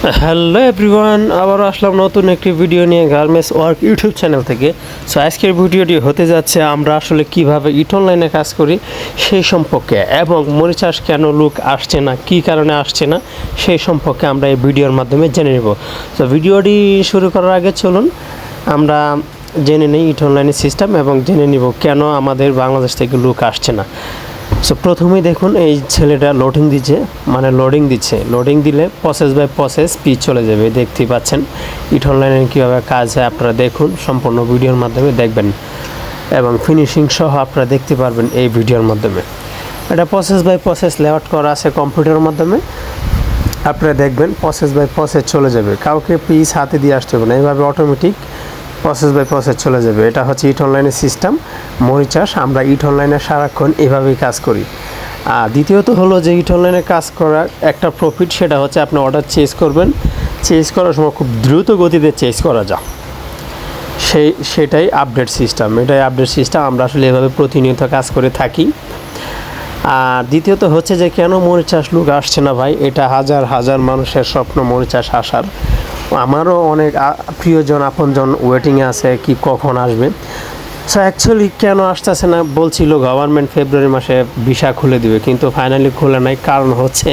Hello everyone, আবার আসলাম নতুন একটি ভিডিও নিয়ে গার্মেন্টস ওয়ার্ক ইউটিউব চ্যানেল থেকে। সো আজকের ভিডিওটি হতে যাচ্ছে আমরা আসলে কিভাবে ইট অনলাইনে কাজ করি সেই সম্পর্কে, এবং মরিচ চাষ কেন লোক আসছে না, কী কারণে আসছে না সেই সম্পর্কে আমরা এই ভিডিওর মাধ্যমে জেনে নেব। তো ভিডিওটি শুরু করার আগে চলুন আমরা জেনে নিই ইট অনলাইনের সিস্টেম এবং জেনে নিব কেন আমাদের বাংলাদেশ থেকে লোক আসছে না। সো প্রথমেই দেখুন এই ছেলেটা লোডিং দিচ্ছে। লোডিং দিলে প্রসেস বাই প্রসেস পিচ চলে যাবে, দেখতেই পাচ্ছেন। ইট অনলাইনে কীভাবে কাজ হয় আপনারা দেখুন, সম্পূর্ণ ভিডিওর মাধ্যমে দেখবেন এবং ফিনিশিং সহ আপনারা দেখতে পারবেন এই ভিডিওর মাধ্যমে। এটা প্রসেস বাই প্রসেস লেআউট করা আছে কম্পিউটারের মাধ্যমে, আপনারা দেখবেন প্রসেস বাই প্রসেস চলে যাবে, কাউকে পিস হাতে দিয়ে আসতে হবে না, এইভাবে অটোমেটিক প্রসেস বাই প্রসেস চলে যাবে। এটা হচ্ছে ইট অনলাইনের সিস্টেম মরিচ চাষ। আমরা ইট অনলাইনে সারাক্ষণ এভাবেই কাজ করি। আর দ্বিতীয়ত হলো যে ইট অনলাইনে কাজ করার একটা প্রফিট, সেটা হচ্ছে আপনি অর্ডার চেঞ্জ করবেন, চেঞ্জ করার সময় খুব দ্রুত গতিতে চেঞ্জ করা যায়, সেটাই আপডেট সিস্টেম। এটাই আপডেট সিস্টেম, আমরা আসলে এভাবে প্রতিনিয়ত কাজ করে থাকি। আর দ্বিতীয়ত হচ্ছে যে কেন মরিচ চাষ লোক আসছে না ভাই, এটা হাজার হাজার মানুষের স্বপ্ন মরিচ চাষ আসার। আমারও অনেক প্রিয়জন আপনজন ওয়েটিংয়ে আছে কি কখন আসবে। সো অ্যাকচুয়ালি কেন আসতেছে না, বলছিল গভর্নমেন্ট ফেব্রুয়ারি মাসে ভিসা খুলে দিবে, কিন্তু ফাইনালি খুলে নাই। কারণ হচ্ছে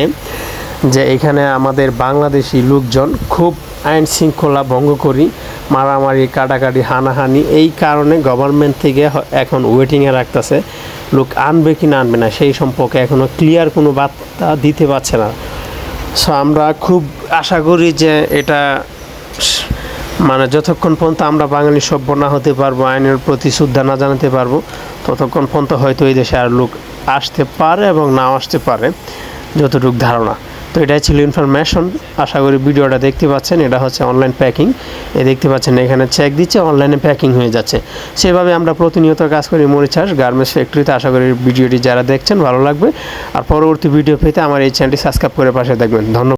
যে এখানে আমাদের বাংলাদেশি লোকজন খুব আইন শৃঙ্খলা ভঙ্গ করি, মারামারি কাটাকাটি হানাহানি, এই কারণে গভর্নমেন্ট থেকে এখন ওয়েটিংয়ে রাখতেছে লোক আনবে কি না আনবে না সেই সম্পর্কে এখনও ক্লিয়ার কোনো বার্তা দিতে পারছে না। সো আমরা খুব আশা করি যে এটা যতক্ষণ পর্যন্ত আমরা বাঙালি সভ্য না হতে পারবো, আইনের প্রতি শ্রদ্ধা না জানাতে পারবো, ততক্ষণ পর্যন্ত হয়তো এই দেশে আর লোক আসতে পারে এবং নাও আসতে পারে, যতটুকু ধারণা। তো এটাই ছিল ইনফরমেশন। আশা করি ভিডিওটা দেখতে পাচ্ছেন। এটা হচ্ছে অনলাইন প্যাকিং, দেখতে পাচ্ছেন এখানে চেক দিচ্ছে, অনলাইনে প্যাকিং হয়ে যাচ্ছে। সেভাবে আমরা প্রতিনিয়ত কাজ করি মরিচ চাষ গার্মেন্টস ফ্যাক্টরিতে। আশা করি ভিডিওটি যারা দেখছেন ভালো লাগবে। আর পরবর্তী ভিডিও পেতে আমার এই চ্যানেলটি সাবস্ক্রাইব করে পাশে দেখবেন। ধন্যবাদ।